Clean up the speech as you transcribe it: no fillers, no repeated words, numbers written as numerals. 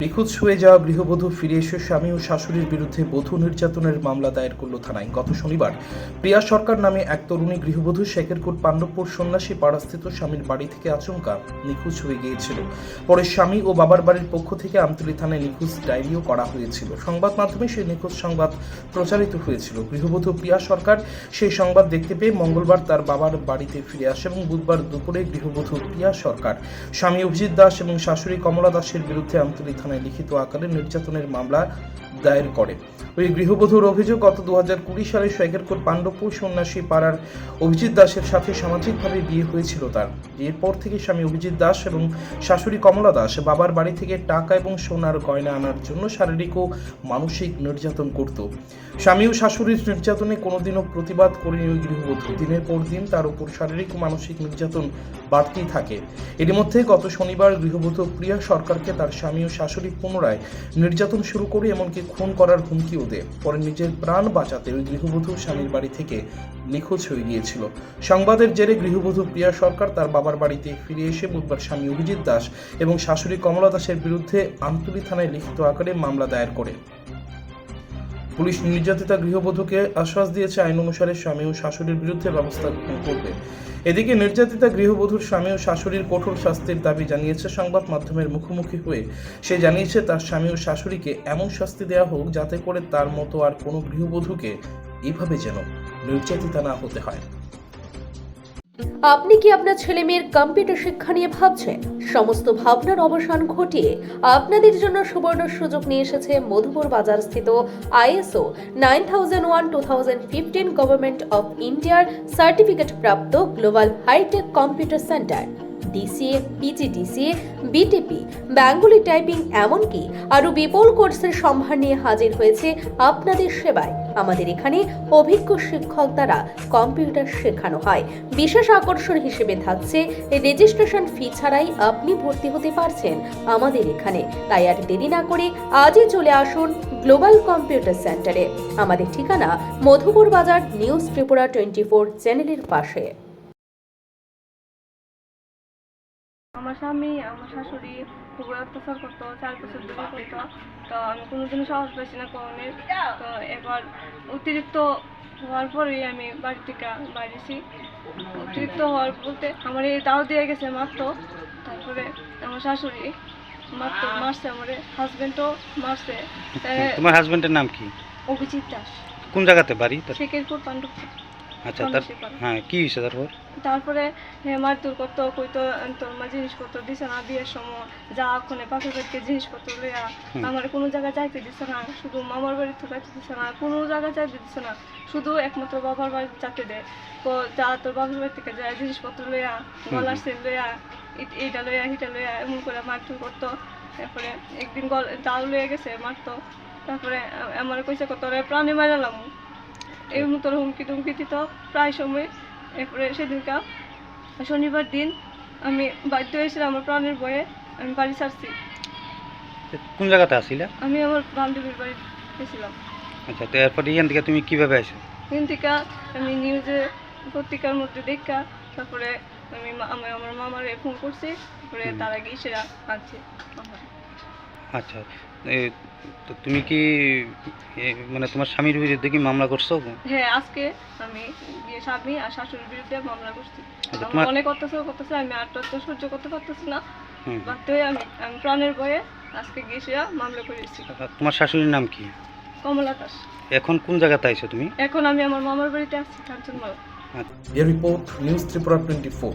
নিখোঁজ হয়ে যাওয়া গৃহবধূ ফিরে এসে স্বামী ও শাশুড়ির বিরুদ্ধে বধূ নির্যাতনের মামলা দায়ের করল থানায়। গত শনিবার প্রিয়া সরকার নামে এক তরুণী গৃহবধূ শেখেরকোট পাণ্ডবপুর সন্ন্যাসী পাড়াস্থিত স্বামীর বাড়ি থেকে আচমকা নিখোঁজ হয়ে গিয়েছিল। পরে স্বামী ও বাবার বাড়ির পক্ষ থেকে আমতলী থানায় নিখোঁজ ডায়েরিও করা হয়েছিল। সংবাদ মাধ্যমে সেই নিখোঁজ সংবাদ প্রচারিত হয়েছিল। গৃহবধূ প্রিয়া সরকার সেই সংবাদ দেখতে পেয়ে মঙ্গলবার তার বাবার বাড়িতে ফিরে আসে এবং বুধবার দুপুরে গৃহবধূ প্রিয়া সরকার স্বামী অভিজিৎ দাস এবং শাশুড়ি কমলা দাসের বিরুদ্ধে আমতলী থানায় লিখিত আকারে নির্যাতনের মামলা দায়ের করে। ওই গৃহবধূর অভিযোগ, গত 2020 সালে শেখেরকোট পাণ্ডবপুর সন্ন্যাসী পাড়ার অভিজিৎ দাসের সাথে সামাজিকভাবে বিয়ে হয়েছিল তার। এরপর থেকে স্বামী অভিজিৎ দাস এবং শাশুড়ি কমলা দাস বাবার বাড়ি থেকে টাকা এবং সোনার গয়না আনার জন্য শারীরিক ও মানসিক নির্যাতন করত। স্বামী ও শাশুড়ির নির্যাতনে কোনোদিনও প্রতিবাদ করেনি ওই গৃহবধূ। দিনের পর দিন তার উপর শারীরিক ও মানসিক নির্যাতন বাড়তেই থাকে। এর মধ্যে গত শনিবার গৃহবধূ প্রিয়া সরকারকে তার স্বামী ও শাশুড়ি পুনরায় নির্যাতন শুরু করে এমনকি খুন করার হুমকিও দেয়। পরে নিজের প্রাণ বাঁচাতে ওই গৃহবধূ স্বামীর বাড়ি থেকে নিখোঁজ হয়ে গিয়েছিল। সংবাদের জেরে গৃহবধূ প্রিয়া সরকার তার বাবার বাড়িতে ফিরে এসে বুধবার স্বামী অভিজিৎ দাস এবং শাশুড়ি কমলা দাসের বিরুদ্ধে আমতলী থানায় লিখিত আকারে মামলা দায়ের করে। পুলিশ নির্যাতিতা গৃহবধূকে আশ্বাস দিয়েছে আইন অনুসারে স্বামী ও শাশুড়ির বিরুদ্ধে ব্যবস্থা করবে। এদিকে নির্যাতিতা গৃহবধূর স্বামী ও শাশুড়ির কঠোর শাস্তির দাবি জানিয়েছে। সংবাদ মাধ্যমের মুখোমুখি হয়ে সে জানিয়েছে তার স্বামী ও শাশুড়িকে এমন শাস্তি দেওয়া হোক যাতে করে তার মতো আর কোনো গৃহবধূকে এভাবে যেন নির্যাতিতা না হতে হয়। আপনি কি আপনার ছেলে মেয়ের কম্পিউটার শিক্ষা নিয়ে ভাবছেন? সমস্ত ভাবনার অবসান ঘটিয়ে আপনাদের জন্য সুবর্ণ সুযোগ নিয়ে এসেছে মধুপুর বাজার স্থিত ISO 9001:2015 গভর্নমেন্ট অফ ইন্ডিয়ার সার্টিফিকেট প্রাপ্ত global hitech computer centre. DCA, PGDCA, BTP, Bengali typing এমনকি আরও বিপুল কোর্সের সম্ভার নিয়ে হাজির হয়েছে আপনাদের সেবায়। আমাদের এখানে অভিজ্ঞ শিক্ষক দ্বারা কম্পিউটার শেখানো হয়। বিশেষ আকর্ষণ হিসেবে থাকছে রেজিস্ট্রেশন ফি ছাড়াই আপনি ভর্তি হতে পারছেন আমাদের এখানে। তাই আর দেরি না করে আজই চলে আসুন গ্লোবাল কম্পিউটার সেন্টারে। আমাদের ঠিকানা মধুপুর বাজার, নিউজ ত্রিপুরা 24 চ্যানেলের পাশে। আমার স্বামী আমার শাশুড়ি খুবই অত্যাচার করতো, 4 বছর ধরে করতো। তো আমি কোনোদিনও সাহস পাইছি না কোনের। তো এবার অতিরিক্ত হওয়ার পরেই আমি বাড়ি থেকে বাইরেছি। অতিরিক্ত হওয়ার বলতে আমার এই দাও দিয়ে গেছে মারতো, তারপরে আমার শাশুড়ি মারছে, আমার হাজবেন্ডও মারছে। তোমার হাজবেন্ডের নাম কি? অভিজিৎ দাস। কোন জায়গাতে বাড়ি? শেখেরকোট পাণ্ডবপুর। আচ্ছা, হ্যাঁ, কি হয়েছে তারপরে মারধর করতো, কইতো তোর মা জিনিসপত্র দিছে না বিয়ের সময়, যা ওখানে বাপের বাড়িতে জিনিসপত্র লইয়া আমার কোনো জায়গায় চাইতে দিচ্ছে না, শুধু মামার বাড়িতে চাইতে দিচ্ছে না, কোনো জায়গায় চাইতে দিচ্ছে না, শুধু একমাত্র বাবার বাড়িতে চাইতে দেয়। যা তোর বাপের বাড়ি থেকে যায় জিনিসপত্র লইয়া, গলার সেল লইয়া, এইটা লইয়া হিটা লইয়া, এমন করে মারধর করতো। তারপরে একদিন ডাল লইয়া গেছে মারতো। তারপরে আমার কইছে তোরে প্রাণে মারালাম, এই মতো হুমকি টুমকি দিত প্রায় সময়। এরপরে সেদিনকা শনিবার দিন আমি বাধ্য হয়েছিলাম, আমার প্রাণের ভয়ে আমি বাড়ি ছাড়ছি। কোন জায়গাতে আসিলা? আমি আমার বান্ধবীর বাড়ি গেছিলাম। আচ্ছা, তো এরপরে এখান থেকে তুমি কিভাবে আসো? এখান থেকে আমি নিউজে পত্রিকার মধ্যে দেখা, তারপরে আমি আমার মামারে ফোন করছি, তারপরে তারা গিয়ে সেরা আনছে। আচ্ছা, তো তুমি কি মানে তোমার স্বামীর বিরুদ্ধে কি মামলা করছো? হ্যাঁ, আজকে আমি গিয়ে স্বামী আর শাশুড়ির বিরুদ্ধে মামলা করছি। অনেক অত্যাচার করতেছে, আমি আর সহ্য করতে পারতেছি না, বাধ্য হয়ে আমি প্রাণের ভয়ে আজকে গিয়ে সেরা মামলা করেছি। তোমার শাশুড়ির নাম কি? কমলা দাস। এখন কোন জায়গাতে আইছো তুমি? এখন আমি আমার মামার বাড়িতে আসছি, কাঞ্চনমালা। Report news Tripura 24।